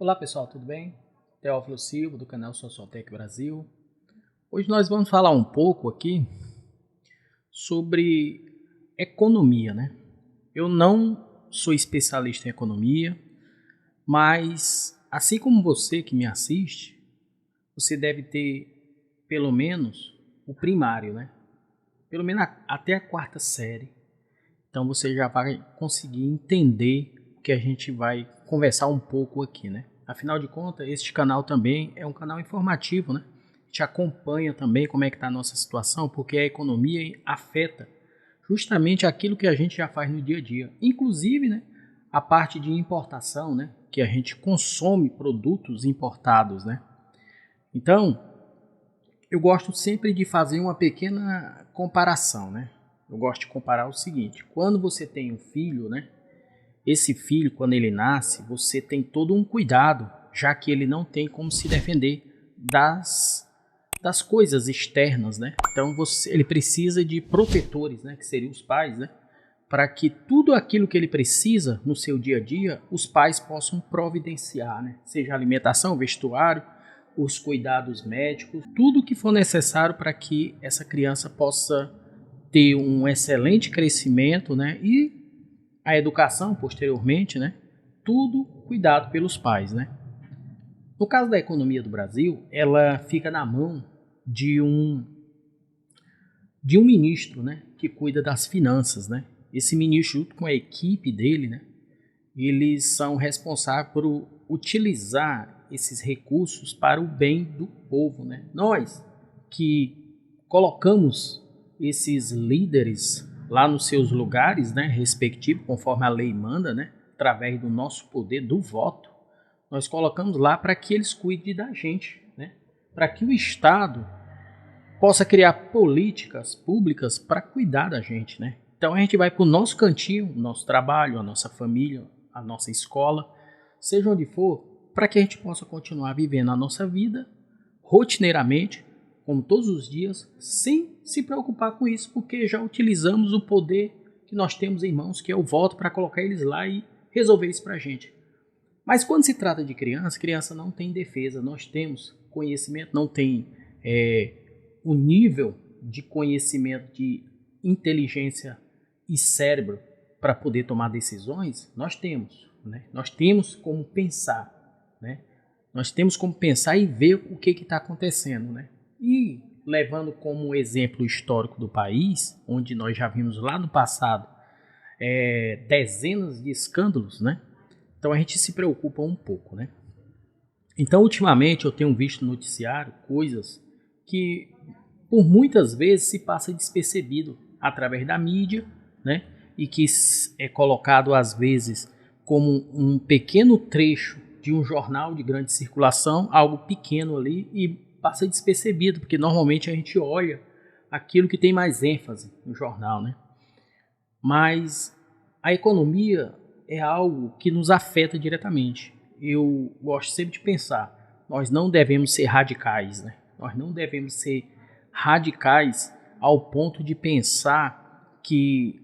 Olá pessoal, tudo bem? Teófilo Silva, do canal Sociotec Brasil. Hoje nós vamos falar um pouco aqui sobre economia, né? Eu não sou especialista em economia, mas assim como você que me assiste, você deve ter pelo menos o primário, né? Pelo menos até a quarta série. Então você já vai conseguir entender o que a gente vai conversar um pouco aqui, né? Afinal de contas, este canal também é um canal informativo, né? A gente acompanha também como é que está a nossa situação, porque a economia afeta justamente aquilo que a gente já faz no dia a dia. Inclusive, né, a parte de importação, né? Que a gente consome produtos importados, né? Então, eu gosto sempre de fazer uma pequena comparação, né? Eu gosto de comparar o seguinte: quando você tem um filho, né? Esse filho, quando ele nasce, você tem todo um cuidado, já que ele não tem como se defender das coisas externas, né? Então ele precisa de protetores, né? Que seriam os pais, né? Para que tudo aquilo que ele precisa no seu dia a dia, os pais possam providenciar, né? Seja alimentação, vestuário, os cuidados médicos, tudo que for necessário para que essa criança possa ter um excelente crescimento, né? E a educação posteriormente, né? Tudo cuidado pelos pais, né? No caso da economia do Brasil, ela fica na mão de um ministro, né? Que cuida das finanças, né? Esse ministro, junto com a equipe dele, né? Eles são responsáveis por utilizar esses recursos para o bem do povo, né? Nós que colocamos esses líderes lá nos seus lugares, né, respectivos, conforme a lei manda, né, através do nosso poder do voto, nós colocamos lá para que eles cuidem da gente, né, para que o Estado possa criar políticas públicas para cuidar da gente, né. Então a gente vai para o nosso cantinho, o nosso trabalho, a nossa família, a nossa escola, seja onde for, para que a gente possa continuar vivendo a nossa vida rotineiramente, como todos os dias, sem se preocupar com isso, porque já utilizamos o poder que nós temos em mãos, que é o voto, para colocar eles lá e resolver isso para a gente. Mas quando se trata de criança, criança não tem defesa, nós temos conhecimento, não tem o nível de conhecimento, de inteligência e cérebro para poder tomar decisões, nós temos, né? Nós temos como pensar, né? Nós temos como pensar e ver o que está acontecendo, né? E levando como exemplo histórico do país, onde nós já vimos lá no passado dezenas de escândalos, né? Então a gente se preocupa um pouco, né? Então ultimamente eu tenho visto no noticiário coisas que por muitas vezes se passa despercebido através da mídia, né? E que é colocado às vezes como um pequeno trecho de um jornal de grande circulação, algo pequeno ali, e passa despercebido, porque normalmente a gente olha aquilo que tem mais ênfase no jornal, né? Mas a economia é algo que nos afeta diretamente. Eu gosto sempre de pensar, nós não devemos ser radicais, né? Nós não devemos ser radicais ao ponto de pensar que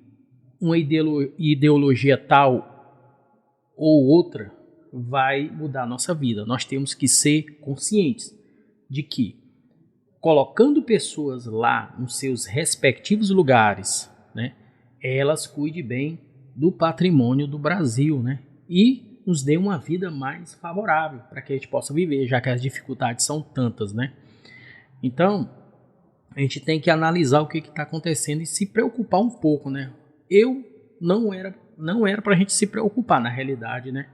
uma ideologia tal ou outra vai mudar a nossa vida. Nós temos que ser conscientes de que, colocando pessoas lá nos seus respectivos lugares, né, elas cuidem bem do patrimônio do Brasil, né, e nos dê uma vida mais favorável para que a gente possa viver, já que as dificuldades são tantas, né. Então, a gente tem que analisar o que está acontecendo e se preocupar um pouco, né. Eu não era para a gente se preocupar na realidade, né.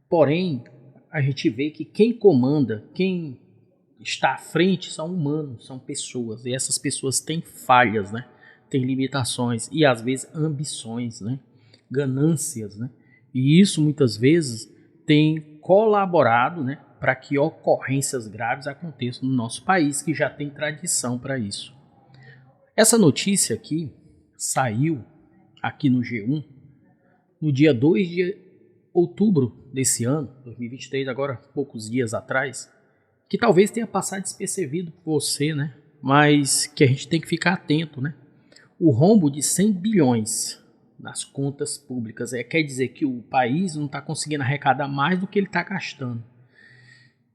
Porém, a gente vê que quem comanda, quem está à frente são humanos, são pessoas, e essas pessoas têm falhas, né? Têm limitações e às vezes ambições, né? Ganâncias, né? E isso muitas vezes tem colaborado, né, para que ocorrências graves aconteçam no nosso país, que já tem tradição para isso. Essa notícia aqui saiu aqui no G1 no dia 2 de outubro desse ano, 2023, agora poucos dias atrás, que talvez tenha passado despercebido por você, né? Mas que a gente tem que ficar atento, né? O rombo de 100 bilhões nas contas públicas quer dizer que o país não está conseguindo arrecadar mais do que ele está gastando.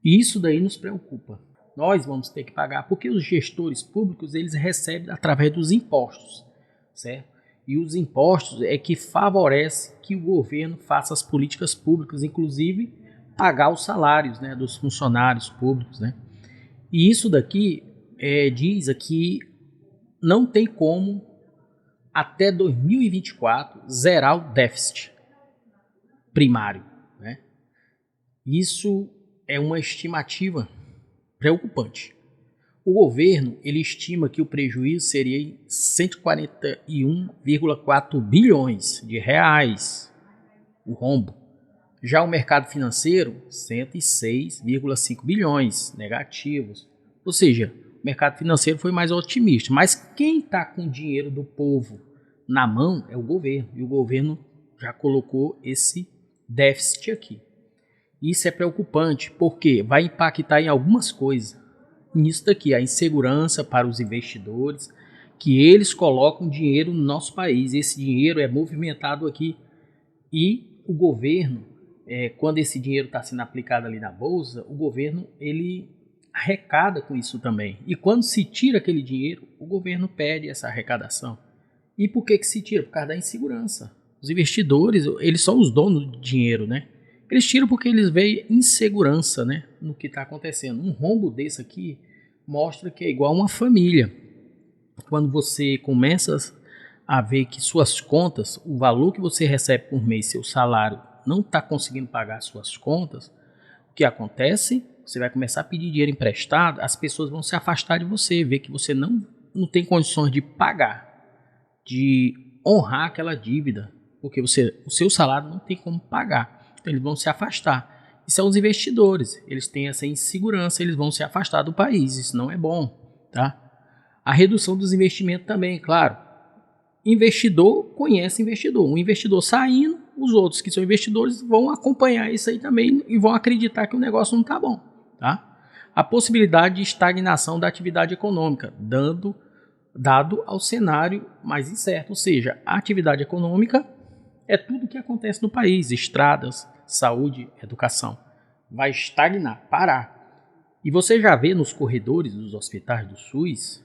E isso daí nos preocupa. Nós vamos ter que pagar, porque os gestores públicos eles recebem através dos impostos, certo? E os impostos é que favorece que o governo faça as políticas públicas, inclusive pagar os salários, né, dos funcionários públicos, né? E isso daqui diz aqui não tem como até 2024 zerar o déficit primário, né? Isso é uma estimativa preocupante. O governo ele estima que o prejuízo seria em 141,4 bilhões de reais, o rombo. Já o mercado financeiro, 106,5 bilhões negativos. Ou seja, o mercado financeiro foi mais otimista. Mas quem está com o dinheiro do povo na mão é o governo. E o governo já colocou esse déficit aqui. Isso é preocupante, porque vai impactar em algumas coisas. Nisso daqui, a insegurança para os investidores, que eles colocam dinheiro no nosso país. Esse dinheiro é movimentado aqui e o governo, quando esse dinheiro está sendo aplicado ali na bolsa, o governo ele arrecada com isso também. E quando se tira aquele dinheiro, o governo perde essa arrecadação. E por que se tira? Por causa da insegurança. Os investidores, eles são os donos do dinheiro, né? Eles tiram porque eles veem insegurança, né, no que está acontecendo. Um rombo desse aqui mostra que é igual uma família. Quando você começa a ver que suas contas, o valor que você recebe por mês, seu salário, não está conseguindo pagar suas contas, o que acontece? Você vai começar a pedir dinheiro emprestado, as pessoas vão se afastar de você, ver que você não tem condições de pagar, de honrar aquela dívida, porque o seu salário não tem como pagar. Então eles vão se afastar. E são os investidores, eles têm essa insegurança, eles vão se afastar do país, isso não é bom, tá? A redução dos investimentos também, claro. Investidor conhece investidor. Um investidor saindo, os outros que são investidores vão acompanhar isso aí também e vão acreditar que o negócio não está bom, tá? A possibilidade de estagnação da atividade econômica, dado ao cenário mais incerto, ou seja, a atividade econômica é tudo o que acontece no país, estradas, saúde, educação. Vai estagnar, parar. E você já vê nos corredores dos hospitais do SUS,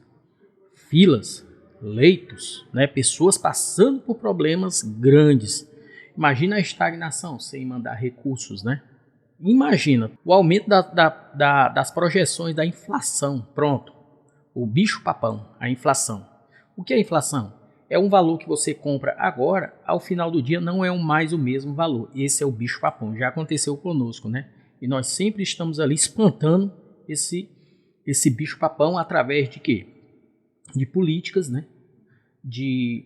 filas, leitos, né, pessoas passando por problemas grandes. Imagina a estagnação sem mandar recursos, né? Imagina o aumento das projeções da inflação. Pronto, o bicho-papão, a inflação. O que é inflação? É um valor que você compra agora, ao final do dia não é mais o mesmo valor. Esse é o bicho-papão, já aconteceu conosco, né? E nós sempre estamos ali espantando esse bicho-papão através de quê? De políticas, né? De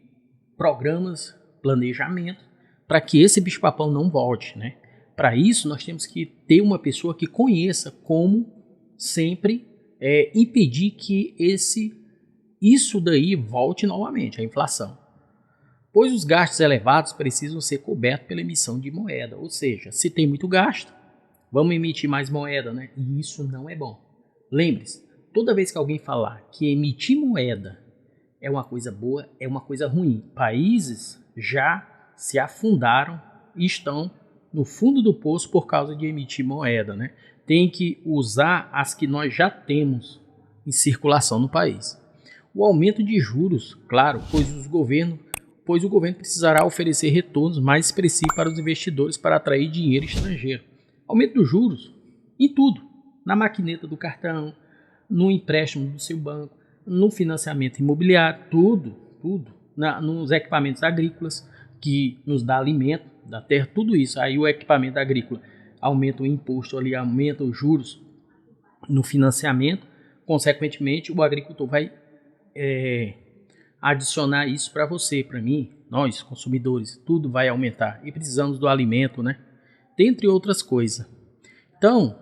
programas, planejamento, para que esse bicho-papão não volte, né? Para isso, nós temos que ter uma pessoa que conheça como sempre impedir que isso daí volte novamente, a inflação. Pois os gastos elevados precisam ser cobertos pela emissão de moeda, ou seja, se tem muito gasto, vamos emitir mais moeda, né? E isso não é bom. Lembre-se, toda vez que alguém falar que emitir moeda é uma coisa boa, é uma coisa ruim. Países já se afundaram e estão no fundo do poço por causa de emitir moeda, né? Tem que usar as que nós já temos em circulação no país. O aumento de juros, claro, pois o governo precisará oferecer retornos mais expressivos para os investidores para atrair dinheiro estrangeiro. Aumento dos juros em tudo, na maquineta do cartão, no empréstimo do seu banco, no financiamento imobiliário, tudo, nos equipamentos agrícolas que nos dá alimento da terra, tudo isso. Aí o equipamento agrícola aumenta o imposto ali, aumenta os juros no financiamento, consequentemente o agricultor vai adicionar isso para você, para mim, nós consumidores, tudo vai aumentar e precisamos do alimento, né? Dentre outras coisas. Então,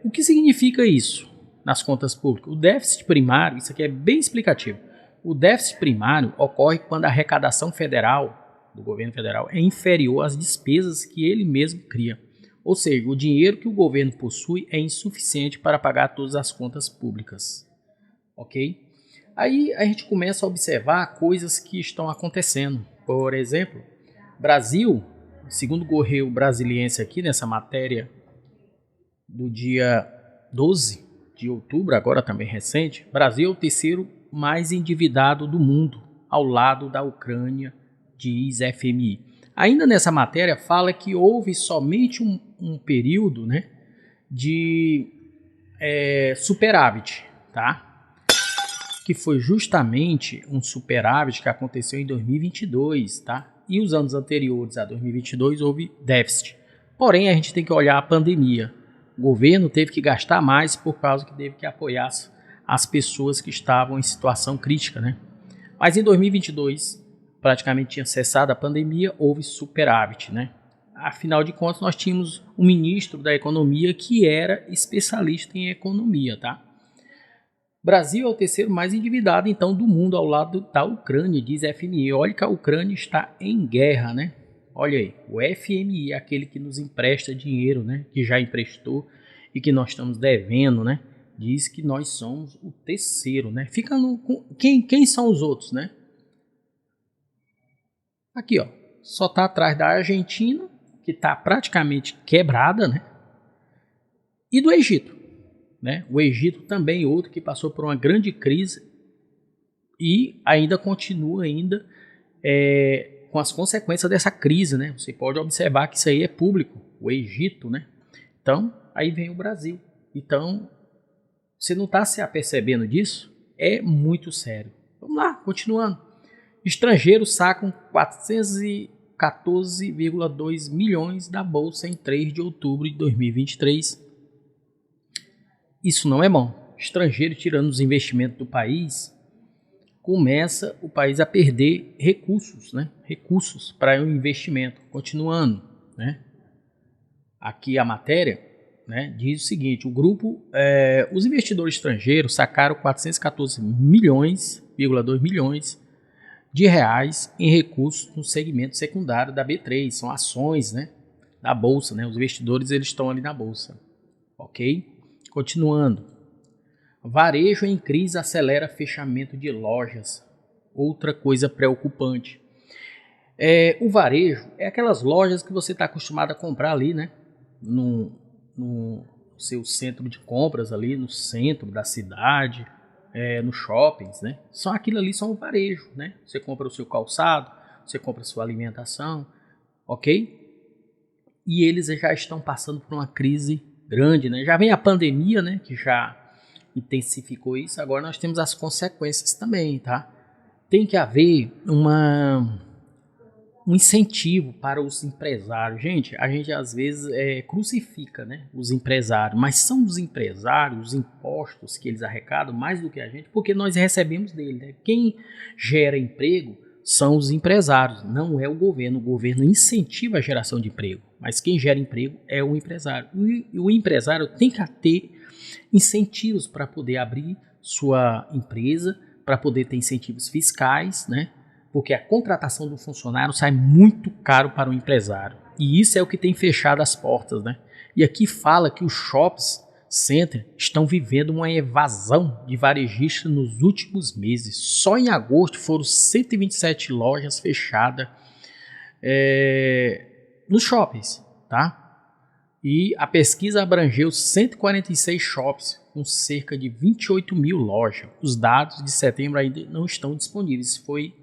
o que significa isso nas contas públicas? O déficit primário, isso aqui é bem explicativo. O déficit primário ocorre quando a arrecadação federal, do governo federal, é inferior às despesas que ele mesmo cria. Ou seja, o dinheiro que o governo possui é insuficiente para pagar todas as contas públicas. Ok? Aí a gente começa a observar coisas que estão acontecendo. Por exemplo, Brasil, segundo o Correio Brasiliense aqui nessa matéria do dia 12 de outubro, agora também recente, Brasil é o terceiro mais endividado do mundo, ao lado da Ucrânia, diz FMI. Ainda nessa matéria fala que houve somente um período, né, de superávit, tá? Que foi justamente um superávit que aconteceu em 2022, tá? E os anos anteriores a 2022 houve déficit. Porém, a gente tem que olhar a pandemia. O governo teve que gastar mais por causa que teve que apoiar as pessoas que estavam em situação crítica, né? Mas em 2022, praticamente tinha cessado a pandemia, houve superávit, né? Afinal de contas, nós tínhamos um ministro da economia que era especialista em economia, tá? Brasil é o terceiro mais endividado, então, do mundo, ao lado da Ucrânia, diz FMI. Olha que a Ucrânia está em guerra, né? Olha aí, o FMI é aquele que nos empresta dinheiro, né? Que já emprestou e que nós estamos devendo, né? Diz que nós somos o terceiro, né? Fica no... Quem são os outros, né? Aqui, ó. Só está atrás da Argentina, que está praticamente quebrada, né? E do Egito. Né? O Egito também outro que passou por uma grande crise e ainda continua com as consequências dessa crise, né? Você pode observar que isso aí é público, o Egito, né? Então, aí vem o Brasil. Então, você não está se apercebendo disso? É muito sério. Vamos lá, continuando. Estrangeiros sacam 414,2 milhões da Bolsa em 3 de outubro de 2023. Isso não é bom. Estrangeiro tirando os investimentos do país, começa o país a perder recursos, né? Recursos para o investimento. Continuando, né? Aqui a matéria, né, diz o seguinte: o grupo, os investidores estrangeiros sacaram 414,2 milhões de reais em recursos no segmento secundário da B3. São ações, né, da bolsa, né? Os investidores eles estão ali na bolsa, ok? Continuando, varejo em crise acelera fechamento de lojas. Outra coisa preocupante. O varejo é aquelas lojas que você está acostumado a comprar ali, né? No seu centro de compras ali, no centro da cidade, nos shoppings, né? Aquilo ali são o varejo, né? Você compra o seu calçado, você compra a sua alimentação, ok? E eles já estão passando por uma crise grande, né? Já vem a pandemia, né, que já intensificou isso. Agora nós temos as consequências também, tá? Tem que haver um incentivo para os empresários. Gente, a gente às vezes crucifica, né, os empresários, mas são os empresários, os impostos que eles arrecadam mais do que a gente, porque nós recebemos dele, né? Quem gera emprego são os empresários, não é o governo. O governo incentiva a geração de emprego, mas quem gera emprego é o empresário. E o empresário tem que ter incentivos para poder abrir sua empresa, para poder ter incentivos fiscais, né? Porque a contratação do funcionário sai muito caro para o empresário. E isso é o que tem fechado as portas, né? E aqui fala que os shopping center estão vivendo uma evasão de varejistas nos últimos meses. Só em agosto foram 127 lojas fechadas nos shoppings, tá? E a pesquisa abrangeu 146 shops com cerca de 28 mil lojas. Os dados de setembro ainda não estão disponíveis. Isso foi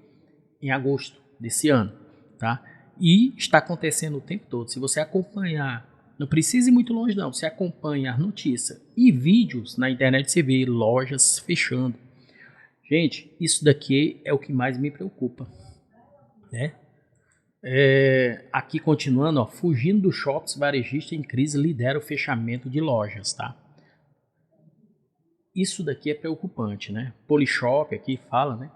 em agosto desse ano, tá? E está acontecendo o tempo todo. Se você acompanhar, não precisa ir muito longe não, você acompanha as notícias e vídeos na internet, você vê lojas fechando. Gente, isso daqui é o que mais me preocupa, né? Aqui continuando, ó, fugindo dos shops, varejista em crise lidera o fechamento de lojas, tá? Isso daqui é preocupante, né? Polishop aqui fala, né?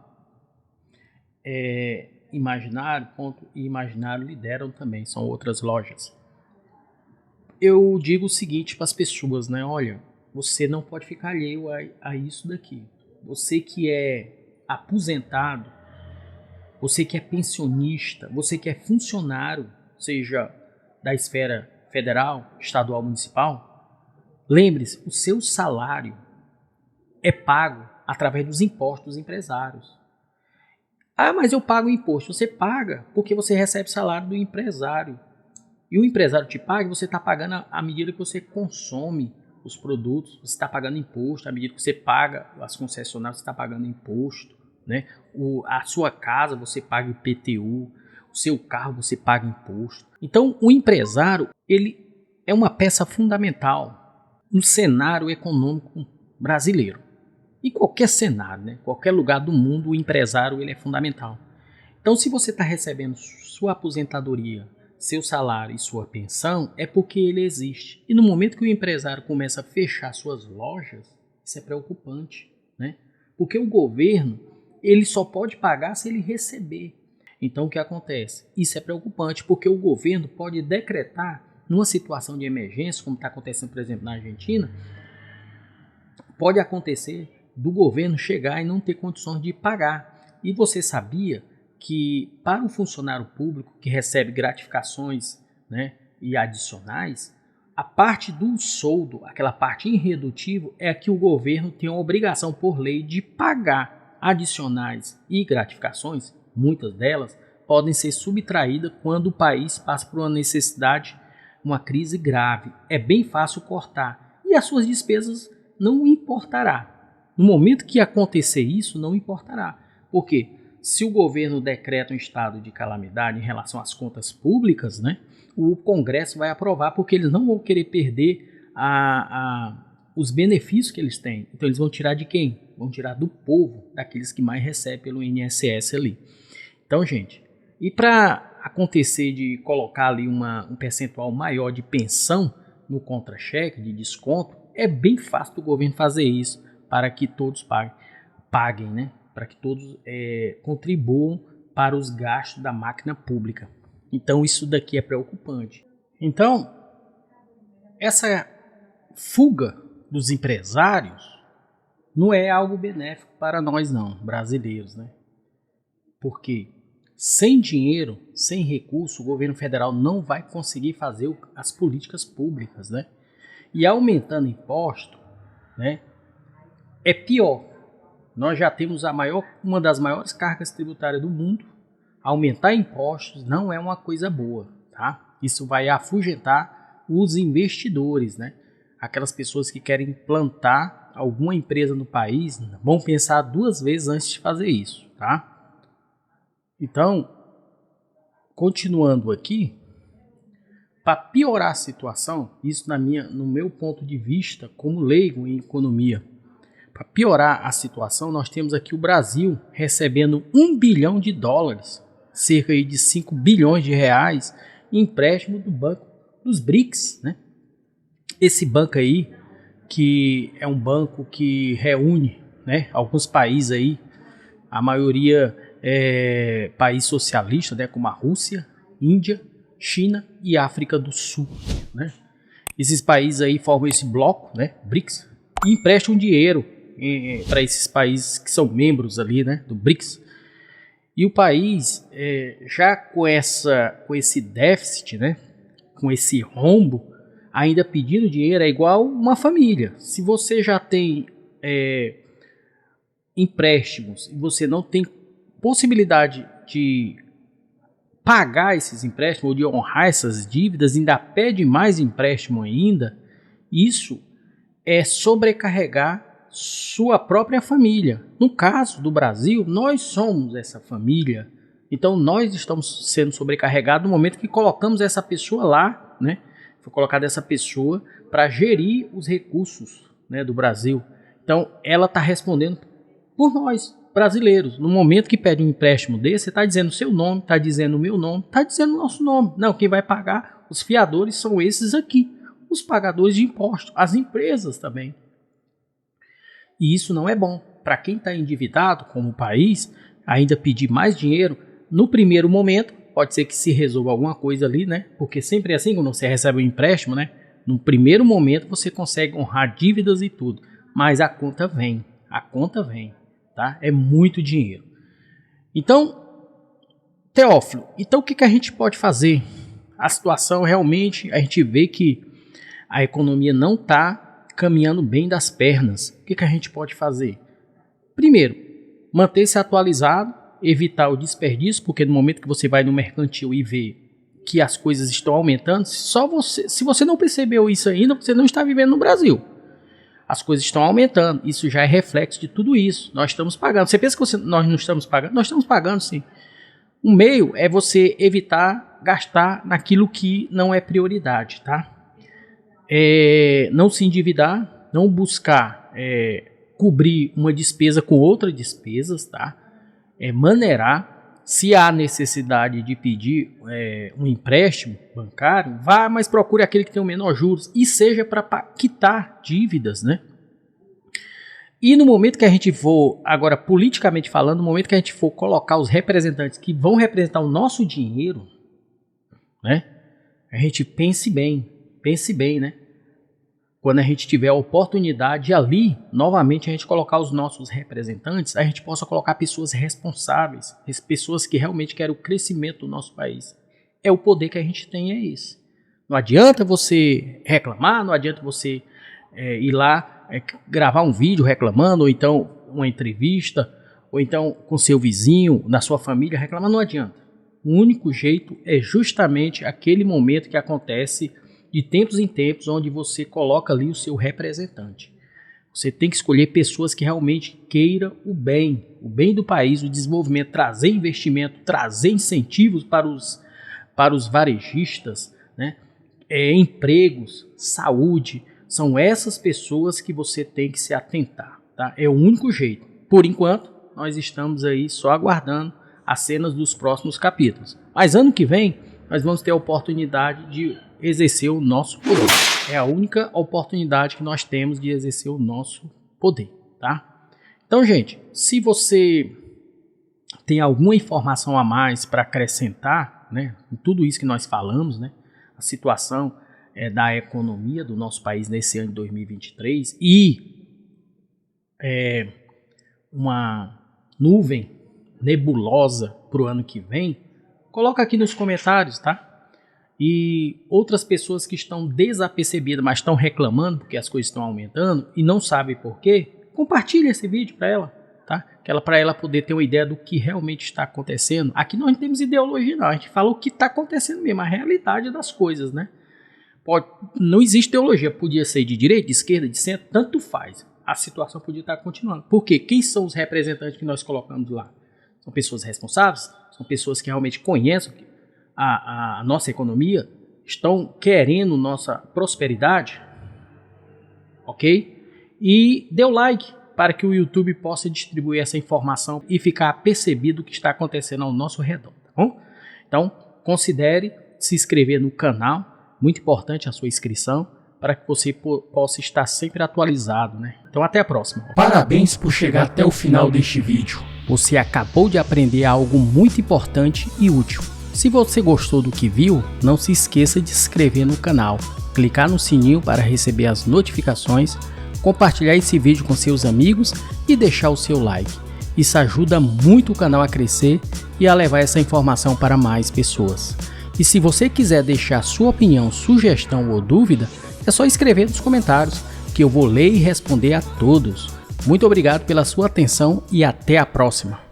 Imaginário, Ponto e Imaginário lideram também, são outras lojas. Eu digo o seguinte para as pessoas, né? Olha, você não pode ficar alheio a isso daqui. Você que é aposentado, você que é pensionista, você que é funcionário, seja da esfera federal, estadual, municipal, lembre-se, o seu salário é pago através dos impostos dos empresários. Ah, mas eu pago imposto. Você paga porque você recebe salário do empresário. E o empresário te paga, você está pagando à medida que você consome os produtos, você está pagando imposto, à medida que você paga as concessionárias, você está pagando imposto, né? A sua casa você paga IPTU, o seu carro você paga imposto. Então o empresário, ele é uma peça fundamental no cenário econômico brasileiro. E qualquer cenário, né? Qualquer lugar do mundo, o empresário ele é fundamental. Então se você está recebendo sua aposentadoria, seu salário e sua pensão, é porque ele existe. E no momento que o empresário começa a fechar suas lojas, isso é preocupante, né? Porque o governo, ele só pode pagar se ele receber. Então o que acontece? Isso é preocupante, porque o governo pode decretar, numa situação de emergência, como está acontecendo, por exemplo, na Argentina, pode acontecer do governo chegar e não ter condições de pagar. E você sabia que para um funcionário público que recebe gratificações, né, e adicionais, a parte do soldo, aquela parte irredutível, é a que o governo tem a obrigação por lei de pagar adicionais e gratificações. Muitas delas podem ser subtraídas quando o país passa por uma necessidade, uma crise grave. É bem fácil cortar e as suas despesas não importará. No momento que acontecer isso, não importará. Por quê? Se o governo decreta um estado de calamidade em relação às contas públicas, né, o Congresso vai aprovar, porque eles não vão querer perder os benefícios que eles têm. Então eles vão tirar de quem? Vão tirar do povo, daqueles que mais recebem pelo INSS ali. Então, gente, e para acontecer de colocar ali um percentual maior de pensão no contra-cheque, de desconto, é bem fácil do governo fazer isso, para que todos paguem, né? Para que todos contribuam para os gastos da máquina pública. Então isso daqui é preocupante. Então, essa fuga dos empresários não é algo benéfico para nós não, brasileiros, né? Porque sem dinheiro, sem recurso, o governo federal não vai conseguir fazer as políticas públicas, né? E aumentando imposto, né, é pior. Nós já temos uma das maiores cargas tributárias do mundo. Aumentar impostos não é uma coisa boa, tá? Isso vai afugentar os investidores, né? Aquelas pessoas que querem implantar alguma empresa no país vão pensar duas vezes antes de fazer isso, tá? Então, continuando aqui, para piorar a situação, isso no meu ponto de vista como leigo em economia, para piorar a situação, nós temos aqui o Brasil recebendo $1 bilhão, cerca de 5 bilhões de reais, em empréstimo do Banco dos BRICS, né? Esse banco aí, que é um banco que reúne, né, alguns países aí, a maioria é país socialista, né, como a Rússia, Índia, China e África do Sul, né? Esses países aí formam esse bloco, né, BRICS, e emprestam dinheiro para esses países que são membros ali, né, do BRICS. E o país, já com esse déficit, né, com esse rombo, ainda pedindo dinheiro, é igual uma família. Se você já tem empréstimos e você não tem possibilidade de pagar esses empréstimos ou de honrar essas dívidas, ainda pede mais empréstimo ainda, isso é sobrecarregar sua própria família. No caso do Brasil, nós somos essa família, então nós estamos sendo sobrecarregados no momento que colocamos essa pessoa lá, né? Foi colocada essa pessoa para gerir os recursos, né, do Brasil. Então ela está respondendo por nós, brasileiros. No momento que pede um empréstimo desse, você está dizendo o seu nome, está dizendo o meu nome, está dizendo o nosso nome. Não, quem vai pagar, os fiadores são esses aqui, os pagadores de impostos, as empresas também. E isso não é bom. Para quem está endividado, como o país, ainda pedir mais dinheiro, no primeiro momento, pode ser que se resolva alguma coisa ali, né? Porque sempre é assim, quando você recebe um empréstimo, né? No primeiro momento você consegue honrar dívidas e tudo, mas a conta vem, tá? É muito dinheiro. Então, Teófilo, então o que a gente pode fazer? A situação realmente, a gente vê que a economia não está caminhando bem das pernas. O que a gente pode fazer? Primeiro, manter-se atualizado, evitar o desperdício, porque no momento que você vai no mercantil e vê que as coisas estão aumentando, se você não percebeu isso ainda, você não está vivendo no Brasil. As coisas estão aumentando, isso já é reflexo de tudo isso. Nós estamos pagando. Você pensa que nós não estamos pagando? Nós estamos pagando, sim. O meio é você evitar gastar naquilo que não é prioridade, tá? Não se endividar, não buscar cobrir uma despesa com outras despesas, tá? Maneirar. Se há necessidade de pedir um empréstimo bancário, vá, mas procure aquele que tem o menor juros e seja para quitar dívidas, né? E no momento que a gente for, agora politicamente falando, no momento que a gente for colocar os representantes que vão representar o nosso dinheiro, né? A gente pense bem, né? Quando a gente tiver a oportunidade ali, novamente a gente colocar os nossos representantes, a gente possa colocar pessoas responsáveis, pessoas que realmente querem o crescimento do nosso país. O poder que a gente tem, é esse. Não adianta você reclamar, não adianta você ir lá gravar um vídeo reclamando, ou então uma entrevista, ou então com seu vizinho, na sua família, reclamar, não adianta. O único jeito é justamente aquele momento que acontece de tempos em tempos, onde você coloca ali o seu representante. Você tem que escolher pessoas que realmente queiram o bem do país, o desenvolvimento, trazer investimento, trazer incentivos para os varejistas, né? Empregos, saúde, são essas pessoas que você tem que se atentar, tá? É o único jeito. Por enquanto, nós estamos aí só aguardando as cenas dos próximos capítulos. Mas ano que vem, nós vamos ter a oportunidade de exercer o nosso poder. É a única oportunidade que nós temos de exercer o nosso poder, tá? Então, gente, se você tem alguma informação a mais para acrescentar, né, em tudo isso que nós falamos, né, a situação da economia do nosso país nesse ano de 2023 e uma nuvem nebulosa para o ano que vem, coloca aqui nos comentários, tá? E outras pessoas que estão desapercebidas, mas estão reclamando porque as coisas estão aumentando e não sabem por quê, compartilhe esse vídeo para ela, tá? Para ela poder ter uma ideia do que realmente está acontecendo. Aqui nós não temos ideologia, não. A gente fala o que está acontecendo mesmo, a realidade das coisas, né? Não existe ideologia, podia ser de direita, de esquerda, de centro, tanto faz. A situação podia estar continuando. Por quê? Quem são os representantes que nós colocamos lá? São pessoas responsáveis? São pessoas que realmente conhecem a nossa economia, estão querendo nossa prosperidade, ok? E dê o like para que o YouTube possa distribuir essa informação e ficar percebido o que está acontecendo ao nosso redor, tá bom? Então, considere se inscrever no canal, muito importante a sua inscrição, para que você possa estar sempre atualizado, né? Então, até a próxima. Parabéns por chegar até o final deste vídeo. Você acabou de aprender algo muito importante e útil. Se você gostou do que viu, não se esqueça de se inscrever no canal, clicar no sininho para receber as notificações, compartilhar esse vídeo com seus amigos e deixar o seu like. Isso ajuda muito o canal a crescer e a levar essa informação para mais pessoas. E se você quiser deixar sua opinião, sugestão ou dúvida, é só escrever nos comentários que eu vou ler e responder a todos. Muito obrigado pela sua atenção e até a próxima.